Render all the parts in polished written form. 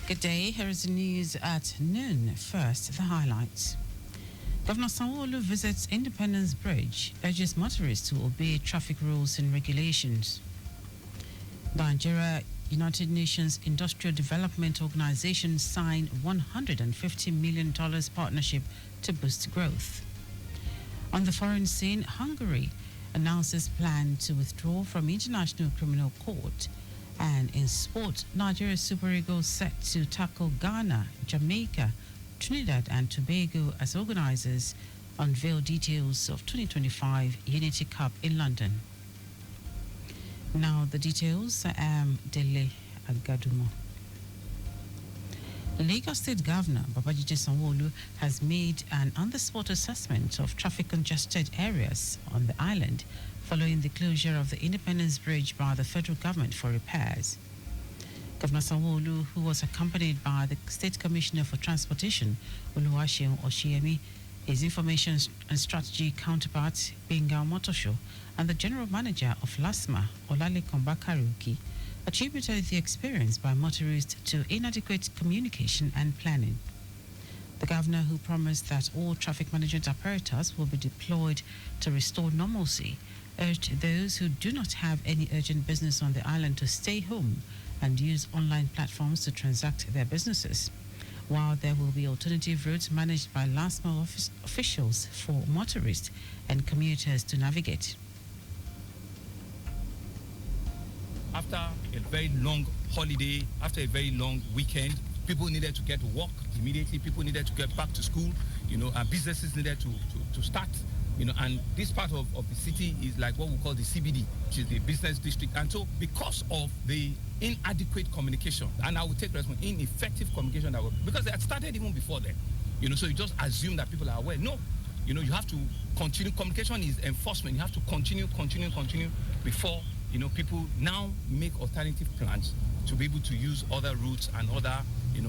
Good day. Here is the news at noon. First, the highlights. Governor Sanwo-Olu visits Independence Bridge, urges motorists to obey traffic rules and regulations. Nigeria United Nations Industrial Development Organization signed $150 million partnership to boost growth. On the foreign scene, Hungary announces plan to withdraw from International Criminal Court. And in sport, Nigeria's Super Eagles set to tackle Ghana, Jamaica, Trinidad and Tobago as organizers unveil details of 2025 Unity Cup in London. Now the details. I am Dele Agadumo. Lagos State Governor Babajide Sanwo-Olu has made an on-the-spot assessment of traffic congested areas on the island following the closure of the Independence Bridge by the federal government for repairs. Governor Sanwo-Olu, who was accompanied by the State Commissioner for Transportation, Oluwaseun Oshiemi, his Information and Strategy counterpart, Benga Motosho, and the General Manager of LASMA, Olalekan Bakaruki, attributed the experience by motorists to inadequate communication and planning. The governor, who promised that all traffic management apparatus will be deployed to restore normalcy, urged those who do not have any urgent business on the island to stay home and use online platforms to transact their businesses, while there will be alternative routes managed by LASMA officials for motorists and commuters to navigate. After a very long holiday, after a very long weekend, people needed to get to work immediately. People needed to get back to school, and businesses needed to start, and this part of the city is like what we call the CBD, which is the business district. And so because of the inadequate communication, and I will take responsibility, ineffective communication, because they had started even before then, so you just assume that people are aware. No, you have to continue. Communication is enforcement. You have to continue before people now make alternative plans to be able to use other routes and other,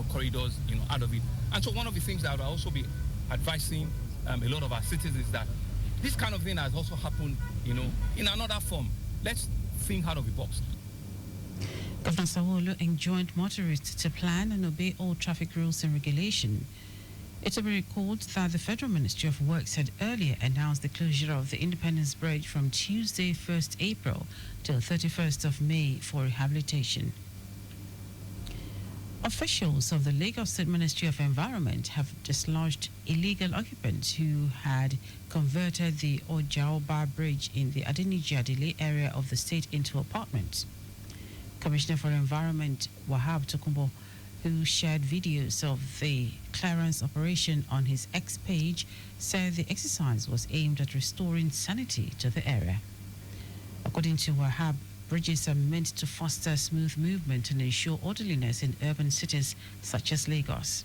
corridors, out of it. And so one of the things that I'll also be advising a lot of our citizens is that this kind of thing has also happened, in another form. Let's think out of the box. Governor Sanwo-Olu enjoined motorists to plan and obey all traffic rules and regulation. It will be recalled that the Federal Ministry of Works had earlier announced the closure of the Independence Bridge from Tuesday, 1st April till 31st of May for rehabilitation. Officials of the Lagos State Ministry of Environment have dislodged illegal occupants who had converted the Ojaoba Bridge in the Adeniji-Adele area of the state into apartments. Commissioner for Environment Wahab Tokumbo, who shared videos of the clearance operation on his X page, said the exercise was aimed at restoring sanity to the area. According to Wahab, bridges are meant to foster smooth movement and ensure orderliness in urban cities such as Lagos.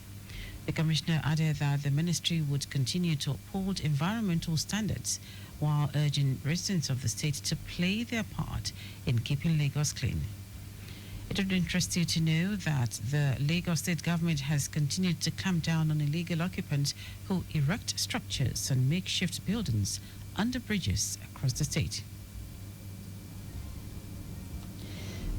The commissioner added that the ministry would continue to uphold environmental standards while urging residents of the state to play their part in keeping Lagos clean. It would interest you to know that the Lagos state government has continued to clamp down on illegal occupants who erect structures and makeshift buildings under bridges across the state.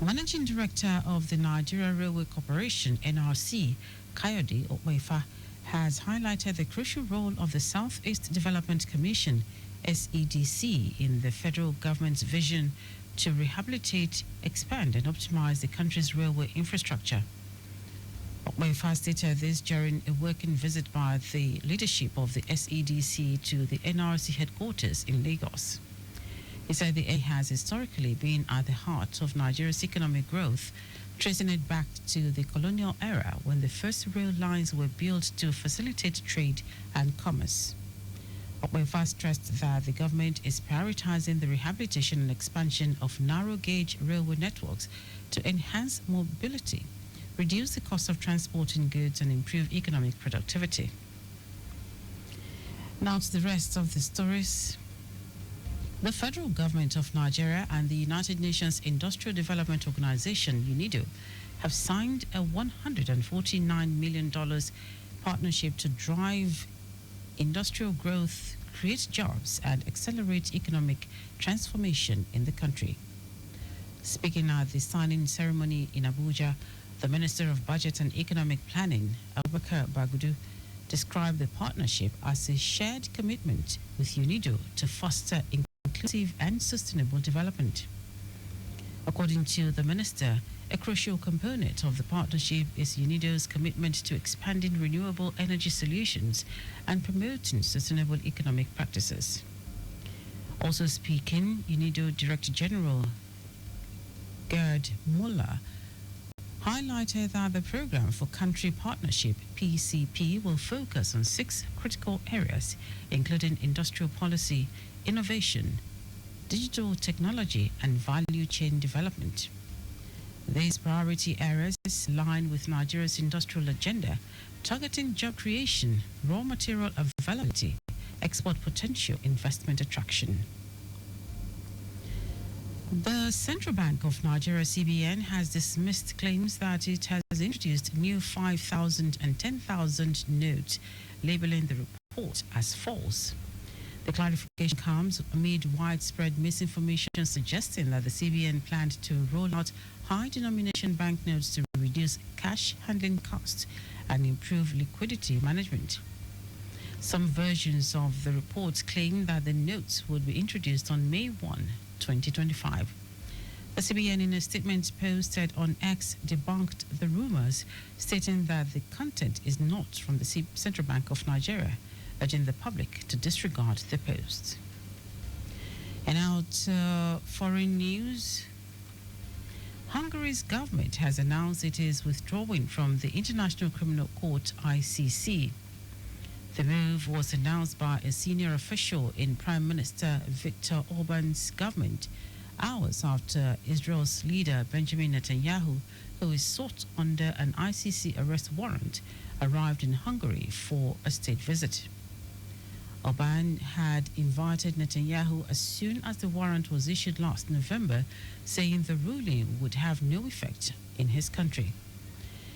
Managing Director of the Nigeria Railway Corporation, NRC, Kayode Okwefa, has highlighted the crucial role of the Southeast Development Commission, SEDC, in the federal government's vision to rehabilitate, expand and optimize the country's railway infrastructure. Okwefa stated this during a working visit by the leadership of the SEDC to the NRC headquarters in Lagos. He said the A has historically been at the heart of Nigeria's economic growth, tracing it back to the colonial era when the first rail lines were built to facilitate trade and commerce. Okwefa stressed that the government is prioritizing the rehabilitation and expansion of narrow-gauge railway networks to enhance mobility, reduce the cost of transporting goods, and improve economic productivity. Now to the rest of the stories. The federal government of Nigeria and the United Nations Industrial Development Organization, UNIDO, have signed a $149 million partnership to drive industrial growth, create jobs, and accelerate economic transformation in the country. Speaking at the signing ceremony in Abuja, The Minister of Budget and Economic Planning, Abubakar Bagudu, described the partnership as a shared commitment with UNIDO to foster inclusive and sustainable development. According to the minister, a crucial component of the partnership is UNIDO's commitment to expanding renewable energy solutions and promoting sustainable economic practices. Also speaking, UNIDO Director General Gerd Muller highlighted that the Program for Country Partnership, PCP, will focus on 6 critical areas, including industrial policy, innovation, digital technology, and value chain development. These priority areas align with Nigeria's industrial agenda, targeting job creation, raw material availability, export potential, investment attraction. The Central Bank of Nigeria, CBN, has dismissed claims that it has introduced new 5,000 and 10,000 notes, labeling the report as false. The clarification comes amid widespread misinformation suggesting that the CBN planned to roll out high-denomination banknotes to reduce cash handling costs and improve liquidity management. Some versions of the report claim that the notes would be introduced on May 1, 2025. The CBN, in a statement posted on X, debunked the rumors, stating that the content is not from the Central Bank of Nigeria, urging the public to disregard the post. And out foreign news, Hungary's government has announced it is withdrawing from the International Criminal Court, ICC. The move was announced by a senior official in Prime Minister Viktor Orban's government, hours after Israel's leader Benjamin Netanyahu, who is sought under an ICC arrest warrant, arrived in Hungary for a state visit. Orban had invited Netanyahu as soon as the warrant was issued last November, saying the ruling would have no effect in his country.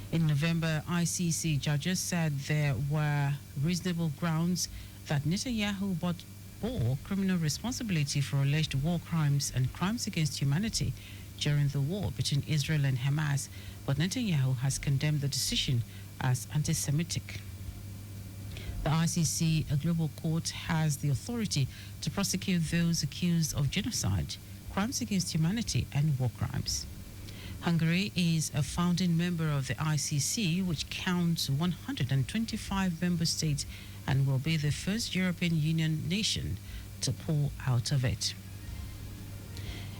In November, ICC judges said there were reasonable grounds that Netanyahu bore criminal responsibility for alleged war crimes and crimes against humanity during the war between Israel and Hamas, but Netanyahu has condemned the decision as anti-Semitic. The ICC, a global court, has the authority to prosecute those accused of genocide, crimes against humanity, and war crimes. Hungary is a founding member of the ICC, which counts 125 member states and will be the first European Union nation to pull out of it.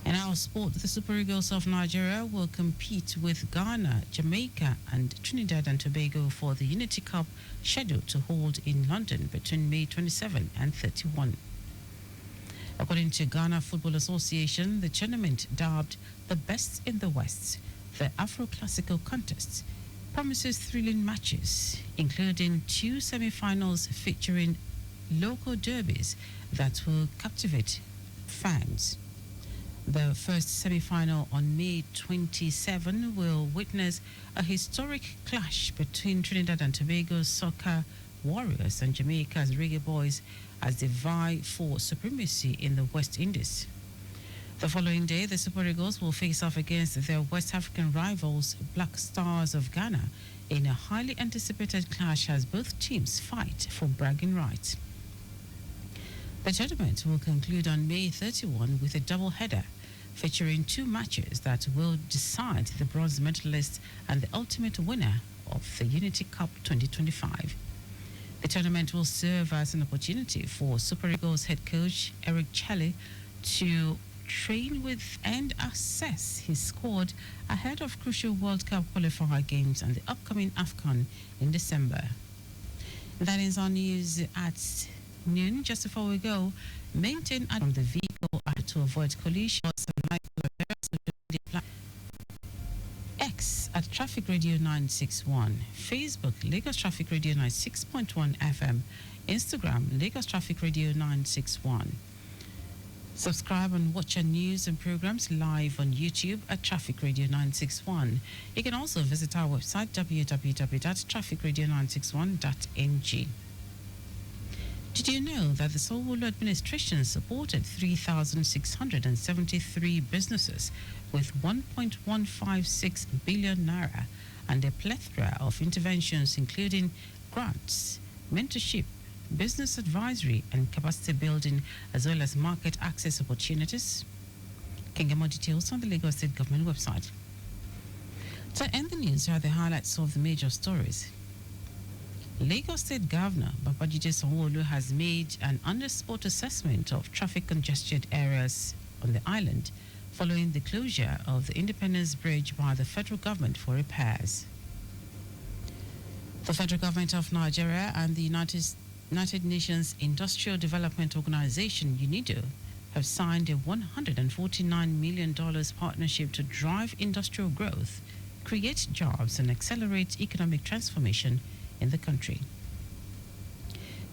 In our sport, the Super Eagles of Nigeria will compete with Ghana, Jamaica, and Trinidad and Tobago for the Unity Cup, scheduled to hold in London between May 27 and 31. According to Ghana Football Association, the tournament, dubbed the Best in the West, the Afro-Classical Contest, promises thrilling matches, including 2 semi-finals featuring local derbies that will captivate fans. The first semi-final on May 27 will witness a historic clash between Trinidad and Tobago's Soccer Warriors and Jamaica's Reggae Boys as they vie for supremacy in the West Indies. The following day, the Super Eagles will face off against their West African rivals, Black Stars of Ghana, in a highly anticipated clash as both teams fight for bragging rights. The tournament will conclude on May 31 with a double-header featuring 2 matches that will decide the bronze medalist and the ultimate winner of the Unity Cup 2025. The tournament will serve as an opportunity for Super Eagles head coach Eric Chelle to train with and assess his squad ahead of crucial World Cup qualifier games and the upcoming AFCON in December. That is our news at noon. Just before we go, maintain from the vehicle to avoid collisions and like X at Traffic Radio 961, Facebook Lagos Traffic Radio 96.1 FM, Instagram Lagos Traffic Radio 961. Subscribe and watch our news and programs live on YouTube at Traffic Radio 961. You can also visit our website www.trafficradio961.ng. Did you know that the Sanwo-Olu administration supported 3,673 businesses with 1.156 billion naira and a plethora of interventions including grants, mentorship, business advisory and capacity building, as well as market access opportunities. Can get more details on the Lagos State Government website. To end the news, here are the highlights of the major stories. Lagos State Governor Babajide Sanwo-Olu has made an on-the-spot assessment of traffic congested areas on the island following the closure of the Independence Bridge by the federal government for repairs. The federal government of Nigeria and the United Nations Industrial Development Organization, UNIDO, have signed a $149 million partnership to drive industrial growth, create jobs, and accelerate economic transformation in the country.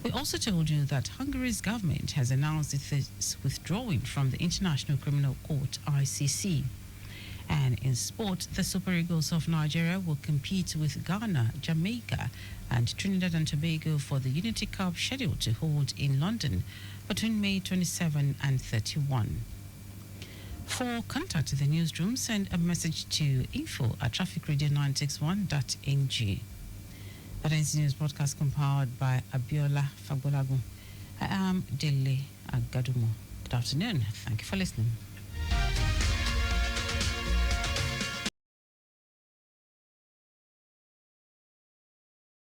We also told you that Hungary's government has announced it is withdrawing from the International Criminal Court, ICC. And in sport, the Super Eagles of Nigeria will compete with Ghana, Jamaica, and Trinidad and Tobago for the Unity Cup scheduled to hold in London between May 27 and 31. For contact the newsroom, send a message to info@trafficradio961.ng. That ends the news broadcast compiled by Abiola Fagbolagun. I am Dele Agadumo. Good afternoon. Thank you for listening.